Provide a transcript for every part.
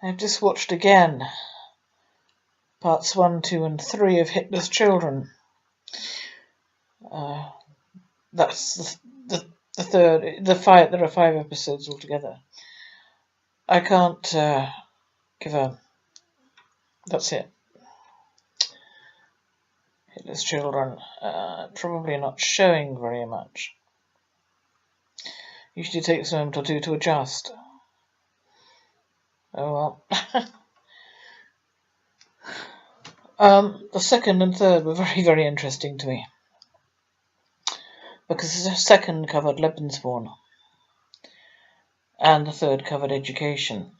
I've just watched again parts 1, 2 and 3 of Hitler's Children. That's the third, there are 5 episodes altogether. I can't give a... That's it. Hitler's Children, probably not showing very much. Usually takes a moment or two to adjust. Oh well. The second and third were very, very interesting to me, because the second covered Lebensborn and the third covered education.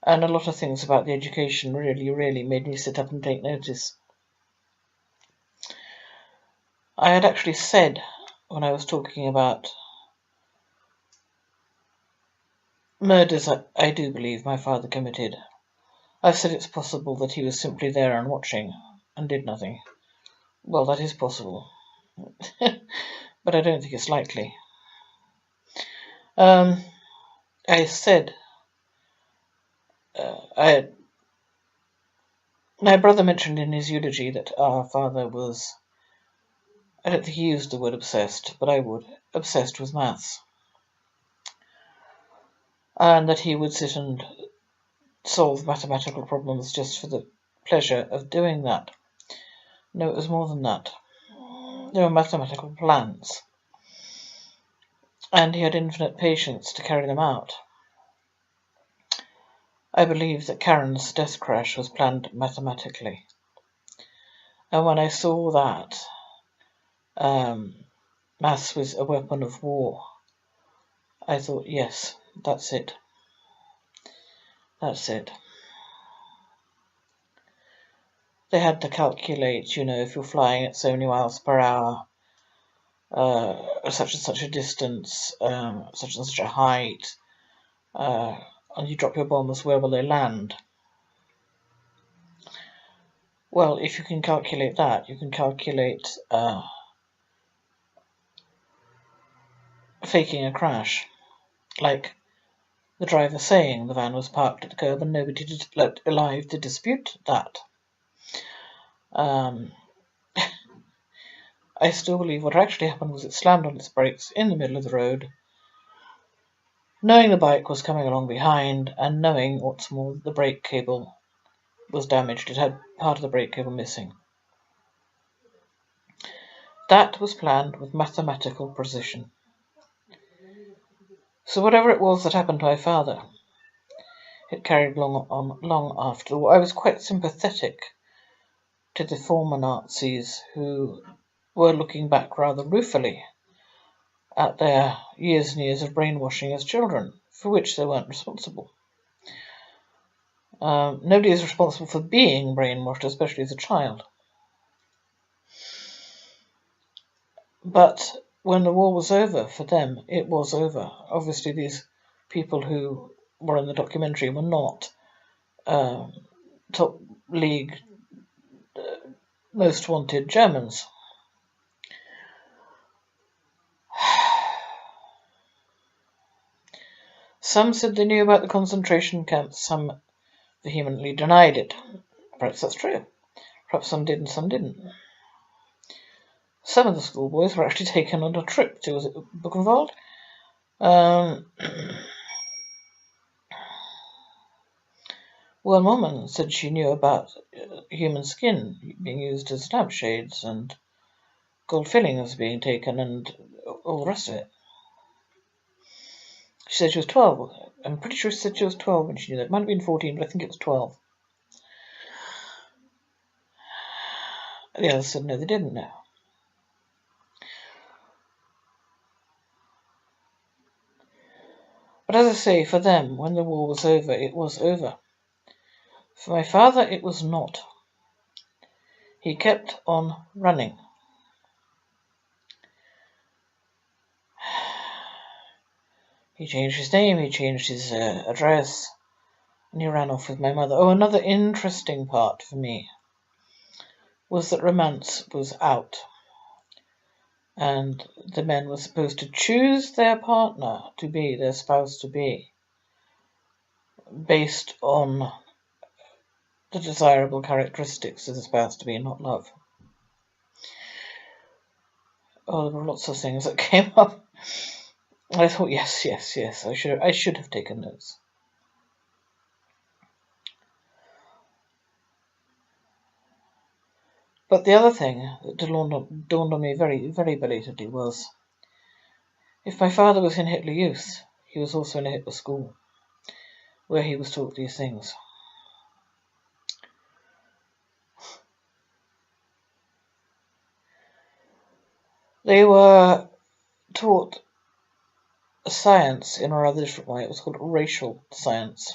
And a lot of things about the education really, really made me sit up and take notice. I had actually said, when I was talking about murders I do believe my father committed, I've said it's possible that he was simply there and watching and did nothing. Well, that is possible. But I don't think it's likely. I said... my brother mentioned in his eulogy that our father was... I don't think he used the word obsessed, but I would. Obsessed with maths. And that he would sit and solve mathematical problems just for the pleasure of doing that. No, it was more than that. There were mathematical plans, and he had infinite patience to carry them out. I believe that Karen's death crash was planned mathematically. And when I saw that maths was a weapon of war, I thought, yes, that's it. That's it. They had to calculate, if you're flying at so many miles per hour, such and such a distance, such and such a height, and you drop your bombs, where will they land? Well, if you can calculate that, you can calculate faking a crash. Like the driver saying the van was parked at the curb and nobody alive to dispute that. I still believe what actually happened was it slammed on its brakes in the middle of the road, knowing the bike was coming along behind, and knowing, what's more, the brake cable was damaged. It had part of the brake cable missing. That was planned with mathematical precision. So whatever it was that happened to my father, it carried on long after. I was quite sympathetic to the former Nazis who were looking back rather ruefully at their years and years of brainwashing as children, for which they weren't responsible. Nobody is responsible for being brainwashed, especially as a child. But when the war was over, for them, it was over. Obviously, these people who were in the documentary were not top league, most wanted Germans. Some said they knew about the concentration camps, some vehemently denied it. Perhaps that's true. Perhaps some did and some didn't. Some of the schoolboys were actually taken on a trip to, was it Buchenwald? One woman said she knew about human skin being used as lampshades and gold fillings being taken and all the rest of it. She said she was 12. I'm pretty sure she said she was 12 when she knew that. It might have been 14, but I think it was 12. The others said no, they didn't know. But as I say, for them, when the war was over, it was over. For my father, it was not. He kept on running. He changed his name, he changed his address, and he ran off with my mother. Oh, another interesting part for me was that romance was out, and the men were supposed to choose their partner to be, their spouse to be, based on the desirable characteristics of the spouse to be, not love. Oh, there were lots of things that came up. I thought, yes. I should have taken notes. But the other thing that dawned on me very, very belatedly was, if my father was in Hitler Youth, he was also in a Hitler school, where he was taught these things. They were taught science in a rather different way. It was called racial science.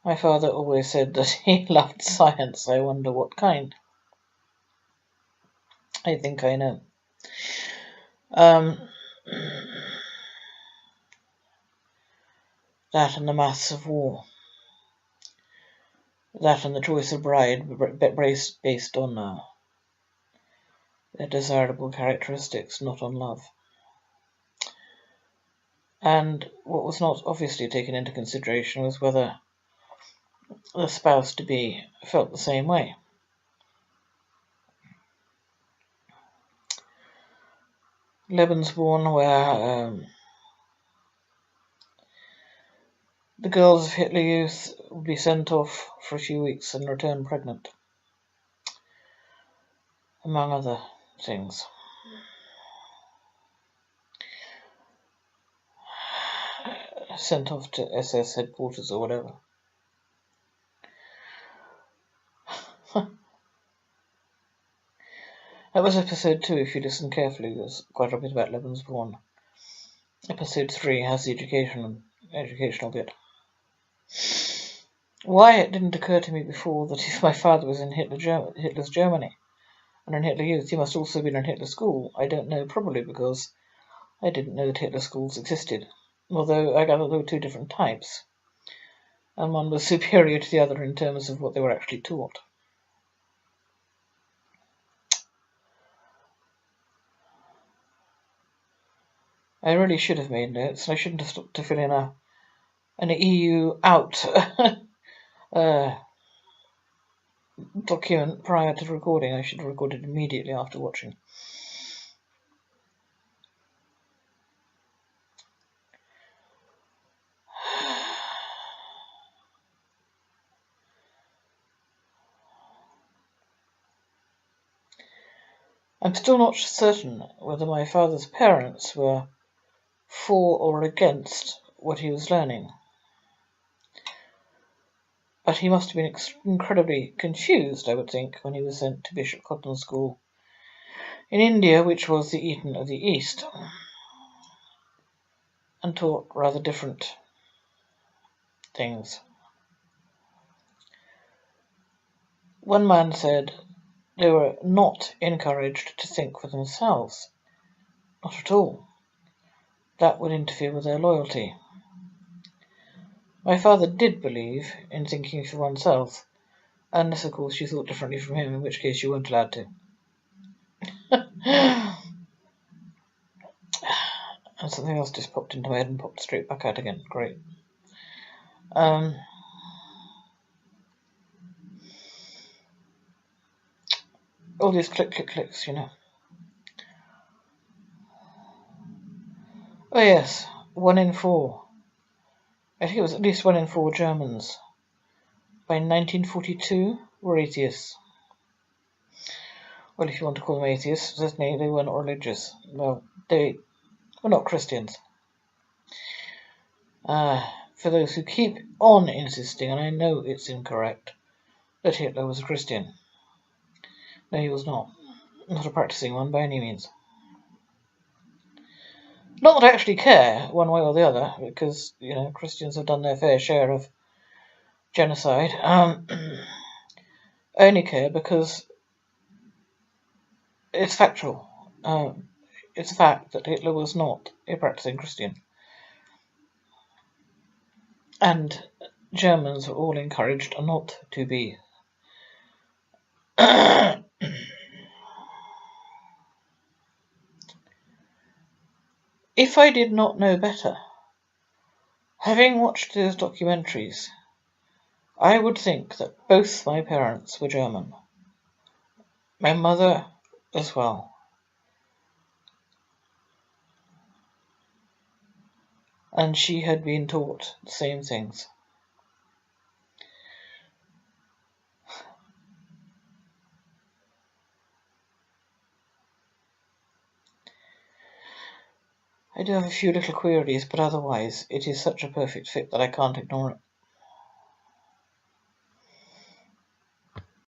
My father always said that he loved science. I wonder what kind. I think I know. That and the maths of war. That and the choice of bride based on their desirable characteristics, not on love. And what was not obviously taken into consideration was whether the spouse-to-be felt the same way. Lebensborn, where the girls of Hitler Youth would be sent off for a few weeks and return pregnant, among other things. Sent off to SS headquarters or whatever. That was episode 2, if you listen carefully. There's quite a bit about Lebensborn. Episode 3 has the educational bit. Why it didn't occur to me before that if my father was in Hitler's Germany and in Hitler Youth, he must also have been in Hitler School, I don't know, probably because I didn't know that Hitler schools existed, although I gather there were 2 different types, and one was superior to the other in terms of what they were actually taught. I really should have made notes, and I shouldn't have stopped to fill in an EU out document prior to recording. I should have recorded immediately after watching. I'm still not certain whether my father's parents were for or against what he was learning, but he must have been incredibly confused, I would think, when he was sent to Bishop Cotton School in India, which was the Eton of the East, and taught rather different things. One man said they were not encouraged to think for themselves. Not at all. That would interfere with their loyalty. My father did believe in thinking for oneself, unless, of course, you thought differently from him, in which case you weren't allowed to. And something else just popped into my head and popped straight back out again. Great. All these clicks, you know. Oh yes, 1 in 4. I think it was at least 1 in 4 Germans by 1942 were atheists. Well, if you want to call them atheists, certainly they were not religious. Well, they were not Christians. For those who keep on insisting, and I know it's incorrect, that Hitler was a Christian. No, he was not. Not a practicing one by any means. Not that I actually care one way or the other, because, you know, Christians have done their fair share of genocide. I only care because it's factual. It's a fact that Hitler was not a practicing Christian. And Germans were all encouraged not to be. If I did not know better, Having watched those documentaries, I would think that both my parents were German. My mother as well. And she had been taught the same things. I do have a few little queries, but otherwise it is such a perfect fit that I can't ignore it.